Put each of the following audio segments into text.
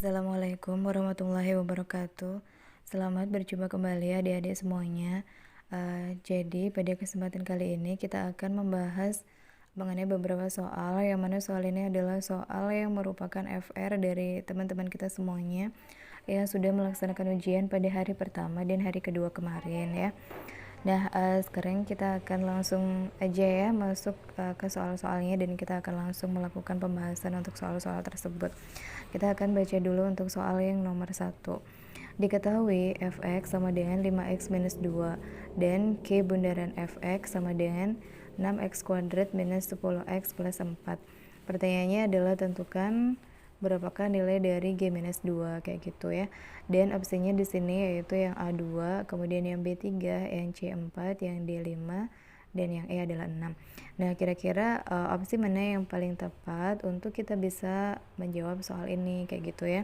Assalamualaikum warahmatullahi wabarakatuh. Selamat berjumpa kembali adik-adik semuanya. Jadi pada kesempatan kali ini kita akan membahas mengenai beberapa soal, yang mana soal ini adalah soal yang merupakan FR dari teman-teman kita semuanya yang sudah melaksanakan ujian pada hari pertama dan hari kedua kemarin ya. Nah, sekarang kita akan langsung aja ya masuk ke soal-soalnya, dan kita akan langsung melakukan pembahasan untuk soal-soal tersebut. Kita akan baca dulu untuk soal yang nomor 1. Diketahui fx sama dengan 5x minus 2 dan Q bundaran fx sama dengan 6x kuadrat minus 10x plus 4. Pertanyaannya adalah tentukan berapakah nilai dari G minus 2 kayak gitu ya. Dan opsinya di sini yaitu yang A2, kemudian yang B3, yang C4, yang D5, dan yang E adalah 6. Nah, kira-kira opsi mana yang paling tepat untuk kita bisa menjawab soal ini kayak gitu ya.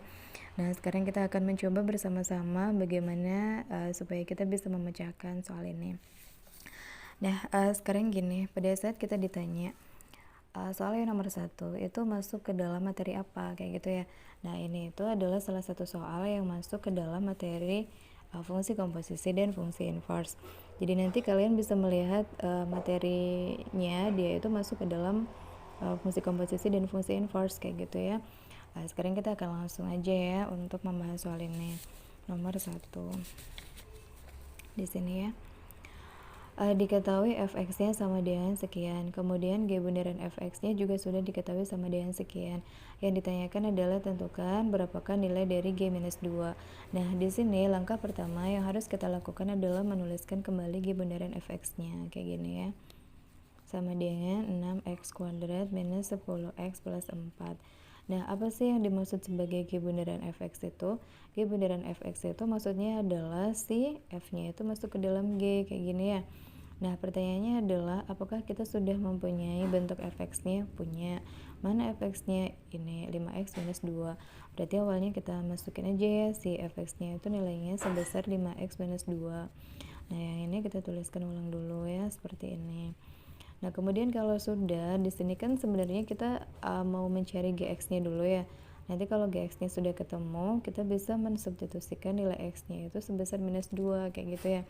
Nah, sekarang kita akan mencoba bersama-sama bagaimana supaya kita bisa memecahkan soal ini. Nah, sekarang gini, pada saat kita ditanya soal yang nomor 1 itu masuk ke dalam materi apa kayak gitu ya. Nah, ini itu adalah salah satu soal yang masuk ke dalam materi fungsi komposisi dan fungsi inverse. Jadi nanti kalian bisa melihat materinya dia itu masuk ke dalam fungsi komposisi dan fungsi inverse kayak gitu ya. Sekarang kita akan langsung aja ya untuk membahas soal ini. Nomor 1 di sini ya. Diketahui fx-nya sama dengan sekian, kemudian G bundaran fx-nya juga sudah diketahui sama dengan sekian. Yang ditanyakan adalah tentukan berapakah nilai dari G minus 2. Nah, di sini langkah pertama yang harus kita lakukan adalah menuliskan kembali G bundaran fx-nya kayak gini ya. Sama dengan 6x kuadrat minus 10x plus 4. Nah, apa sih yang dimaksud sebagai G bundaran fx itu? G bundaran fx itu maksudnya adalah si f-nya itu masuk ke dalam G kayak gini ya. Nah, pertanyaannya adalah apakah kita sudah mempunyai bentuk fx-nya? Punya. Mana fx-nya? Ini 5x minus 2. Berarti awalnya kita masukin aja ya si fx-nya itu nilainya sebesar 5x minus 2. Nah, yang ini kita tuliskan ulang dulu ya, seperti ini. Nah, kemudian kalau sudah, di sini kan sebenarnya kita mau mencari gx-nya dulu ya. Nanti kalau gx-nya sudah ketemu, kita bisa mensubstitusikan nilai x-nya itu sebesar minus 2 kayak gitu ya.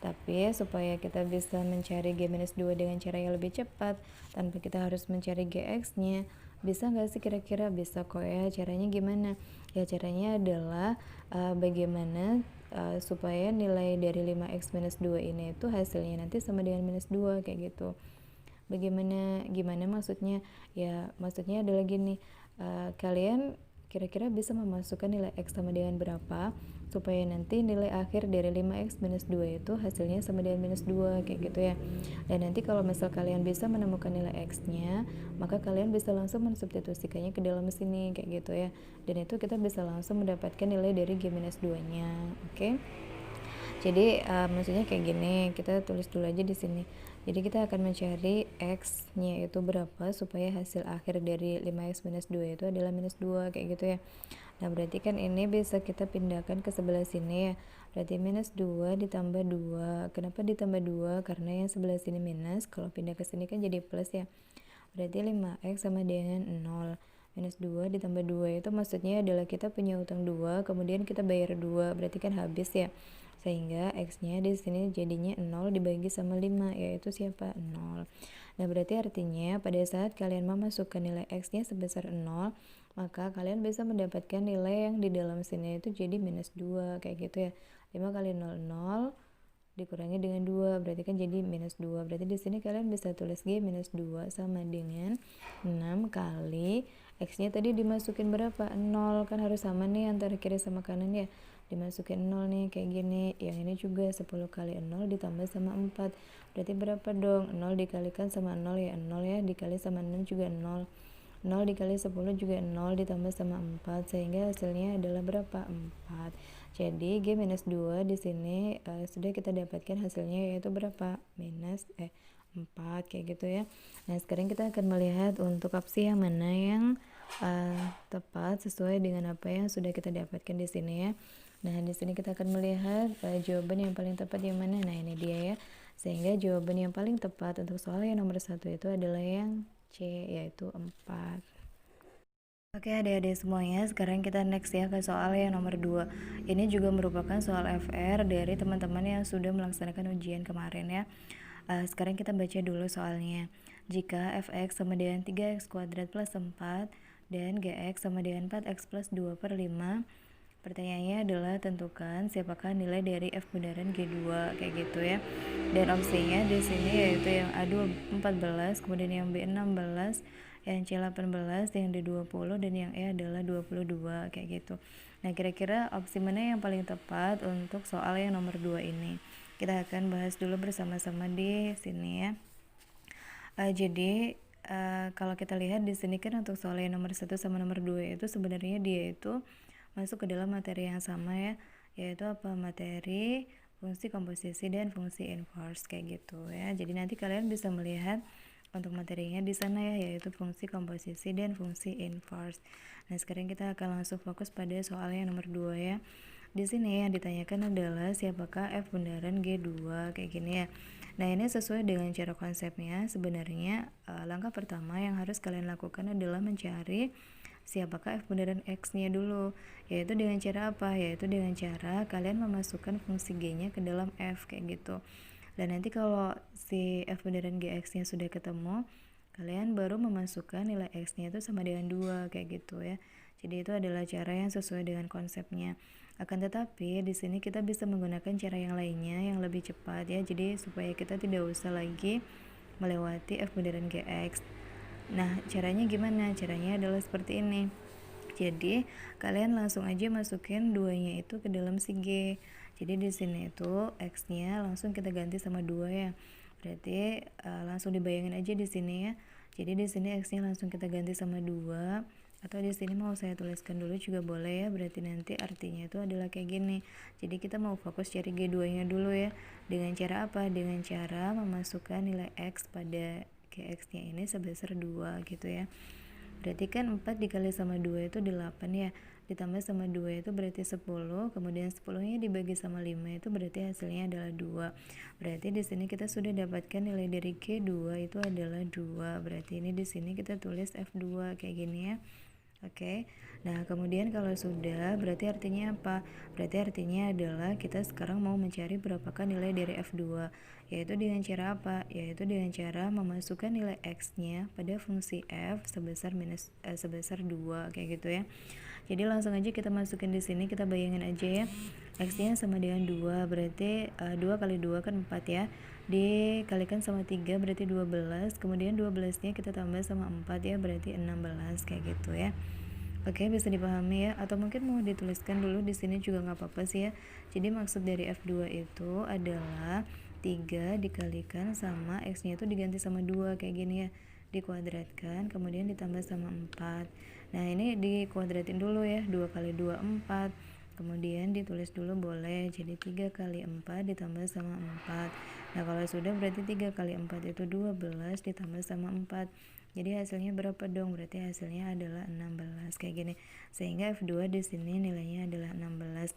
Tapi supaya kita bisa mencari G minus 2 dengan cara yang lebih cepat tanpa kita harus mencari Gx-nya, bisa nggak sih kira-kira? Bisa kok ya. Caranya gimana? Ya, caranya adalah bagaimana supaya nilai dari 5x minus 2 ini itu hasilnya nanti sama dengan minus 2 kayak gitu. Gimana maksudnya? Ya, maksudnya adalah gini, kalian kira-kira bisa memasukkan nilai x sama dengan berapa supaya nanti nilai akhir dari 5x minus 2 itu hasilnya sama dengan minus 2 kayak gitu ya. Dan nanti kalau misal kalian bisa menemukan nilai x-nya, maka kalian bisa langsung mensubstitusikannya ke dalam sini kayak gitu ya. Dan itu kita bisa langsung mendapatkan nilai dari G minus 2 nya. Oke. Jadi maksudnya kayak gini, kita tulis dulu aja di sini. Jadi kita akan mencari x-nya itu berapa supaya hasil akhir dari 5x minus 2 itu adalah minus 2 kayak gitu ya. Nah, berarti kan ini bisa kita pindahkan ke sebelah sini ya. Berarti minus 2 ditambah 2. Kenapa ditambah 2? Karena yang sebelah sini minus, kalau pindah ke sini kan jadi plus ya. Berarti 5x sama dengan 0. Minus 2 ditambah 2 itu maksudnya adalah kita punya utang 2, kemudian kita bayar 2, berarti kan habis ya. Sehingga x-nya di sini jadinya 0 dibagi sama 5, yaitu siapa? 0. Nah, berarti artinya pada saat kalian memasukkan nilai x-nya sebesar 0, maka kalian bisa mendapatkan nilai yang di dalam sini itu jadi minus 2 kayak gitu ya. 5 kali 0, 0 dikurangi dengan 2, berarti kan jadi minus 2. Berarti di sini kalian bisa tulis G minus 2 sama dengan 6 kali x-nya tadi dimasukin berapa? 0, kan harus sama nih antara kiri sama kanan ya. Dimasukin 0 nih kayak gini. Yang ini juga 10 kali 0 ditambah sama 4. Berarti berapa dong? 0 dikalikan sama 0 ya, 0 ya, dikali sama 6 juga 0. 0 dikali 10 juga 0 ditambah sama 4, sehingga hasilnya adalah berapa? 4. Jadi G minus 2 di sini sudah kita dapatkan hasilnya, yaitu berapa? Minus 4 kayak gitu ya. Nah, sekarang kita akan melihat untuk opsi yang mana yang tepat sesuai dengan apa yang sudah kita dapatkan di sini ya. Nah, di sini kita akan melihat jawaban yang paling tepat yang mana. Nah, ini dia ya. Sehingga jawaban yang paling tepat untuk soal yang nomor 1 itu adalah yang C, yaitu 4. Oke adik-adik semuanya, sekarang kita next ya ke soal yang nomor 2. Ini juga merupakan soal FR dari teman-teman yang sudah melaksanakan ujian kemarin ya. Sekarang kita baca dulu soalnya. Jika fx sama dengan 3x kuadrat plus 4 dan gx sama dengan 4x plus 2/5, pertanyaannya adalah tentukan siapakah nilai dari f bundaran G2 kayak gitu ya. Dan opsinya di sini yaitu yang A14, kemudian yang B16, yang C18, yang D20, dan yang E adalah 22 kayak gitu. Nah, kira-kira opsi mana yang paling tepat untuk soal yang nomor 2 ini? Kita akan bahas dulu bersama-sama di sini ya. Jadi kalau kita lihat di sini kan untuk soal yang nomor 1 sama nomor 2 itu sebenarnya dia itu masuk ke dalam materi yang sama ya, yaitu apa? Materi fungsi komposisi dan fungsi inverse kayak gitu ya. Jadi nanti kalian bisa melihat untuk materinya di sana ya, yaitu fungsi komposisi dan fungsi inverse. Nah, sekarang kita akan langsung fokus pada soal yang nomor 2 ya. Di sini yang ditanyakan adalah siapakah f bundaran G2 kayak gini ya. Nah, ini sesuai dengan cara konsepnya. Sebenarnya langkah pertama yang harus kalian lakukan adalah mencari siapakah f bundaran x-nya dulu. Yaitu dengan cara apa? Yaitu dengan cara kalian memasukkan fungsi g-nya ke dalam f kayak gitu. Dan nanti kalau si f bundaran gx-nya sudah ketemu, kalian baru memasukkan nilai x-nya itu sama dengan 2 kayak gitu ya. Jadi itu adalah cara yang sesuai dengan konsepnya. Akan tetapi di sini kita bisa menggunakan cara yang lainnya yang lebih cepat ya. Jadi supaya kita tidak usah lagi melewati f bundaran gx. Nah, caranya gimana? Caranya adalah seperti ini. Jadi kalian langsung aja masukin 2-nya itu ke dalam si G. Jadi di sini itu X-nya langsung kita ganti sama 2 ya. Berarti langsung dibayangin aja di sini ya. Jadi di sini X-nya langsung kita ganti sama 2, atau di sini mau saya tuliskan dulu juga boleh ya. Berarti nanti artinya itu adalah kayak gini. Jadi kita mau fokus cari G2-nya dulu ya. Dengan cara apa? Dengan cara memasukkan nilai X pada Gx-nya ini sebesar 2 gitu ya. Berarti kan 4 dikali sama 2 itu 8 ya. Ditambah sama 2 itu berarti 10. Kemudian 10-nya dibagi sama 5 itu berarti hasilnya adalah 2. Berarti di sini kita sudah dapatkan nilai dari G2 itu adalah 2. Berarti ini di sini kita tulis F2 kayak gini ya. Oke. Nah, kemudian kalau sudah, berarti artinya apa? Berarti artinya adalah kita sekarang mau mencari berapakah nilai dari F2. Yaitu dengan cara apa? Yaitu dengan cara memasukkan nilai X-nya pada fungsi F sebesar 2 kayak gitu ya. Jadi langsung aja kita masukin di sini, kita bayangin aja ya. X-nya sama dengan 2, berarti 2 kali 2 kan 4 ya. Dikalikan sama 3 berarti 12. Kemudian 12-nya kita tambah sama 4 ya, berarti 16 kayak gitu ya. Oke, bisa dipahami ya, atau mungkin mau dituliskan dulu di sini juga nggak apa-apa sih ya. Jadi maksud dari F2 itu adalah 3 dikalikan sama X-nya itu diganti sama 2 kayak gini ya, dikuadratkan kemudian ditambah sama 4. Nah, ini dikuadratin dulu ya, 2 kali 2 4, kemudian ditulis dulu boleh, jadi 3 kali 4 ditambah sama 4. Nah, kalau sudah berarti 3 kali 4 itu 12 ditambah sama 4. Jadi hasilnya berapa dong? Berarti hasilnya adalah 16 kayak gini. Sehingga F2 di sini nilainya adalah 16.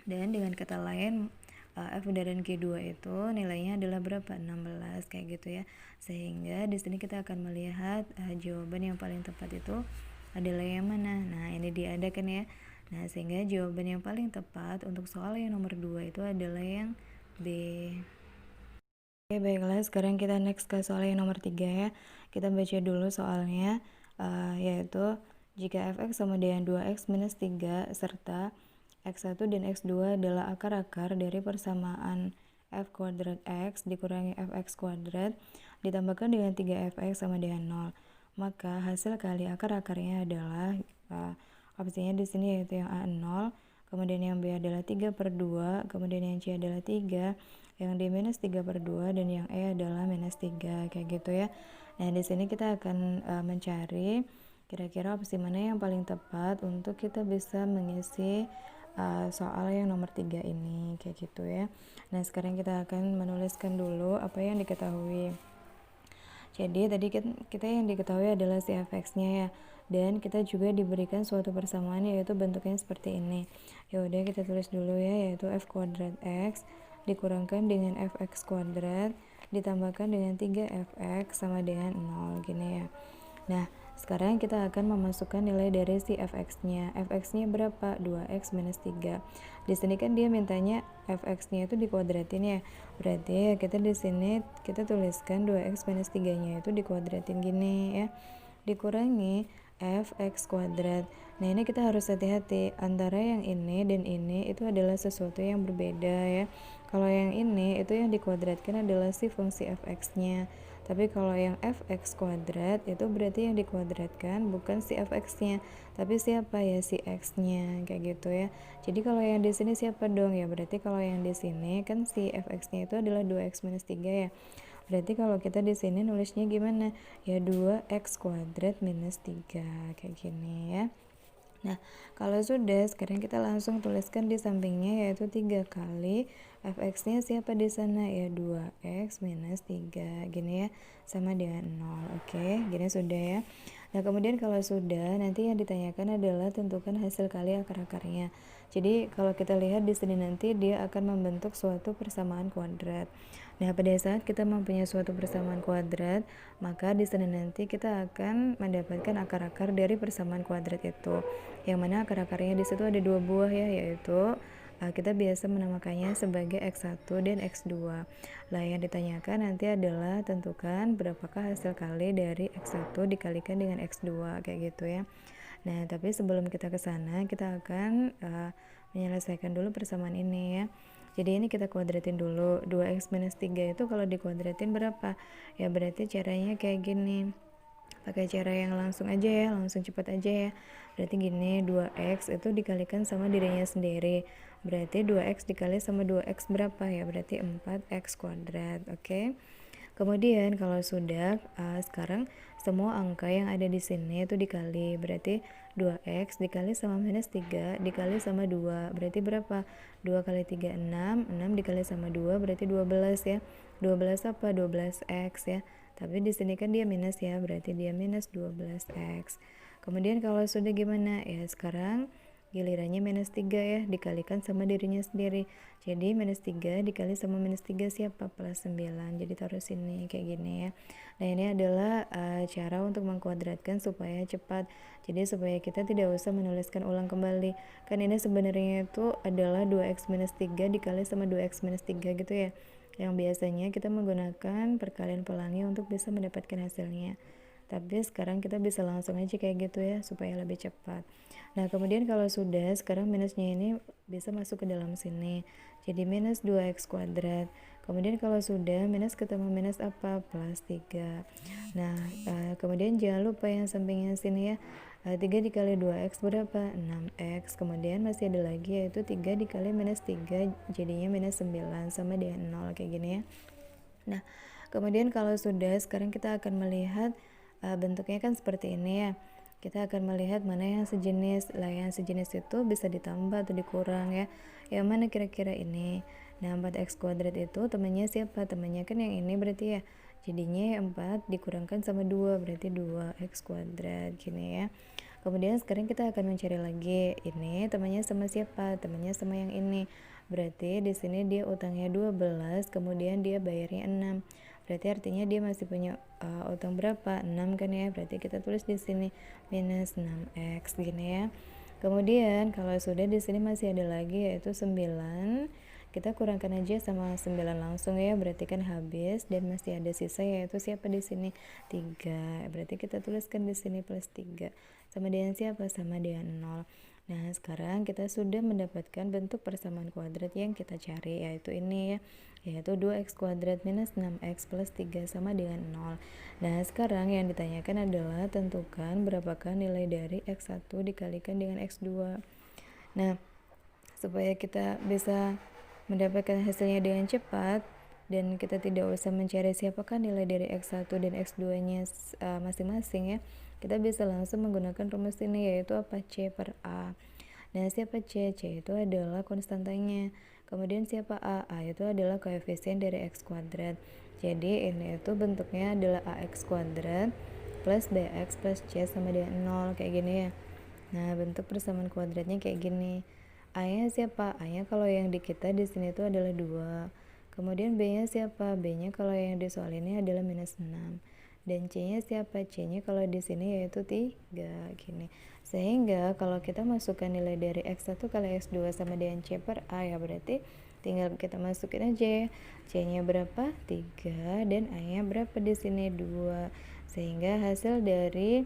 Dan dengan kata lain F bundaran G2 itu nilainya adalah berapa? 16 kayak gitu ya. Sehingga di sini kita akan melihat jawaban yang paling tepat itu adalah yang mana? Nah, ini diadakan ya. Nah, sehingga jawaban yang paling tepat untuk soal yang nomor 2 itu adalah yang B. Oke, baiklah, sekarang kita next ke soal yang nomor 3 ya. Kita baca dulu soalnya, yaitu jika fx sama dengan 2x minus 3 serta x1 dan x2 adalah akar-akar dari persamaan f kuadrat x dikurangi fx kuadrat ditambahkan dengan 3fx sama dengan 0, maka hasil kali akar-akarnya adalah opsinya di sini yaitu yang A 0, kemudian yang B adalah 3/2, kemudian yang C adalah 3, yang D minus 3/2, dan yang E adalah minus 3 kayak gitu ya. Nah, di sini kita akan mencari kira-kira opsi mana yang paling tepat untuk kita bisa mengisi soal yang nomor 3 ini kayak gitu ya. Nah, sekarang kita akan menuliskan dulu apa yang diketahui. Jadi tadi kita yang diketahui adalah si fx-nya ya, dan kita juga diberikan suatu persamaan yaitu bentuknya seperti ini. Ya udah, kita tulis dulu ya, yaitu f kuadrat x dikurangkan dengan fx kuadrat ditambahkan dengan 3fx sama dengan 0 gini ya. Nah, Sekarang kita akan memasukkan nilai dari si fx-nya. Fx-nya berapa? 2x minus 3. Di sini kan dia mintanya fx-nya itu dikuadratin ya. Berarti ya kita di sini kita tuliskan 2x minus 3-nya itu dikuadratin gini ya. Dikurangi fx kuadrat. Nah, ini kita harus hati-hati antara yang ini dan ini itu adalah sesuatu yang berbeda ya. Kalau yang ini itu yang dikuadratkan adalah si fungsi fx-nya. Tapi kalau yang fx kuadrat itu berarti yang dikuadratkan bukan si fx-nya, tapi siapa ya, si x-nya, kayak gitu ya. Jadi kalau yang di sini siapa dong ya? Berarti kalau yang di sini kan si fx-nya itu adalah 2x minus 3 ya. Berarti kalau kita di sini nulisnya gimana? Ya 2x kuadrat minus 3 kayak gini ya. Nah, kalau sudah, sekarang kita langsung tuliskan di sampingnya yaitu 3 kali fx-nya siapa di sana ya, 2x minus 3 gini ya, sama dengan 0. Oke, gini sudah ya. Nah, kemudian kalau sudah, nanti yang ditanyakan adalah tentukan hasil kali akar-akarnya. Jadi, kalau kita lihat di sini nanti dia akan membentuk suatu persamaan kuadrat. Nah, pada saat kita mempunyai suatu persamaan kuadrat, maka di sini nanti kita akan mendapatkan akar-akar dari persamaan kuadrat itu. Yang mana akar-akarnya di situ ada 2 buah ya, yaitu kita biasa menamakannya sebagai X1 dan X2. Lah, yang ditanyakan nanti adalah tentukan berapakah hasil kali dari X1 dikalikan dengan X2 kayak gitu ya. Nah, tapi sebelum kita ke sana, kita akan menyelesaikan dulu persamaan ini ya. Jadi ini kita kuadratin dulu. 2x minus 3 itu kalau dikuadratin berapa? Ya berarti caranya kayak gini. Pakai cara yang langsung aja ya, langsung cepat aja ya. Berarti gini, 2x itu dikalikan sama dirinya sendiri. Berarti 2x dikali sama 2x berapa ya? Berarti 4x kuadrat, oke? Kemudian kalau sudah, sekarang semua angka yang ada di sini itu dikali. Berarti 2x dikali sama minus 3 dikali sama 2. Berarti berapa? 2 kali 3 6, 6 dikali sama 2 berarti 12 ya. 12 apa? 12x ya. Tapi di sini kan dia minus ya, berarti dia minus 12x. Kemudian kalau sudah gimana? Ya sekarang gilirannya minus 3 ya, dikalikan sama dirinya sendiri. Jadi minus 3 dikali sama minus 3 siapa? Plus 9. Jadi taruh sini kayak gini ya. Nah, ini adalah cara untuk mengkuadratkan supaya cepat. Jadi supaya kita tidak usah menuliskan ulang kembali. Kan ini sebenarnya itu adalah 2x minus 3 dikali sama 2x minus 3 gitu ya. Yang biasanya kita menggunakan perkalian pelangi untuk bisa mendapatkan hasilnya. Tapi sekarang kita bisa langsung aja kayak gitu ya, supaya lebih cepat. Nah, kemudian kalau sudah, sekarang minusnya ini bisa masuk ke dalam sini. Jadi minus 2x kuadrat. Kemudian kalau sudah, minus ketemu minus apa? Plus 3. Nah, kemudian jangan lupa yang sampingnya sini ya. 3 dikali 2x berapa? 6x. Kemudian masih ada lagi yaitu 3 dikali minus 3 jadinya minus 9 sama dengan 0 kayak gini ya. Nah, kemudian kalau sudah, sekarang kita akan melihat bentuknya kan seperti ini ya. Kita akan melihat mana yang sejenis. Lah, yang sejenis itu bisa ditambah atau dikurang ya. Yang mana kira-kira ini? Nah, 4x kuadrat itu temannya siapa? Temannya kan yang ini berarti ya. Jadinya 4 dikurangkan sama 2 berarti 2x kuadrat gini ya. Kemudian sekarang kita akan mencari lagi. Ini temannya sama siapa? Temannya sama yang ini. Berarti di sini dia utangnya 12, kemudian dia bayarnya 6. Berarti artinya dia masih punya utang berapa? 6 kan ya. Berarti kita tulis di sini minus 6x gini ya. Kemudian kalau sudah di sini masih ada lagi yaitu 9. Kita kurangkan aja sama 9 langsung ya. Berarti kan habis dan masih ada sisa yaitu siapa di sini? 3. Berarti kita tuliskan di sini plus 3. Sama dengan siapa? Sama dengan 0. Nah, sekarang kita sudah mendapatkan bentuk persamaan kuadrat yang kita cari, yaitu ini ya, yaitu 2x kuadrat minus 6x plus 3 sama dengan 0. Nah, sekarang yang ditanyakan adalah tentukan berapakah nilai dari x1 dikalikan dengan x2. Nah, supaya kita bisa mendapatkan hasilnya dengan cepat dan kita tidak usah mencari siapakah nilai dari x1 dan x2-nya masing-masing ya, kita bisa langsung menggunakan rumus ini yaitu apa? C per A. Nah, siapa C? C itu adalah konstantanya. Kemudian siapa A? A itu adalah koefisien dari x kuadrat. Jadi ini itu bentuknya adalah ax kuadrat plus bx plus c sama dengan 0 kayak gini ya. Nah, bentuk persamaan kuadratnya kayak gini. A-nya siapa? A-nya kalau yang di kita di sini itu adalah 2. Kemudian B-nya siapa? B-nya kalau yang di soal ini adalah minus 6. Dan C-nya siapa? C-nya kalau di sini yaitu 3 gini. Sehingga kalau kita masukkan nilai dari X1 kali X2 sama dengan C per A ya, berarti tinggal kita masukin aja. C-nya berapa? 3 dan A-nya berapa di sini? 2. Sehingga hasil dari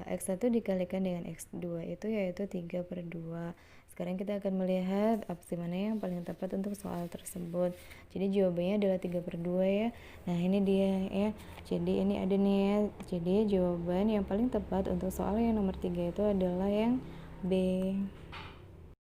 X1 dikalikan dengan X2 itu yaitu 3 per 2. Sekarang kita akan melihat opsi mana yang paling tepat untuk soal tersebut. Jadi jawabannya adalah 3 per 2 ya. Nah ini dia ya. Jadi ini ada nih ya. Jadi jawaban yang paling tepat untuk soal yang nomor 3 itu adalah yang B.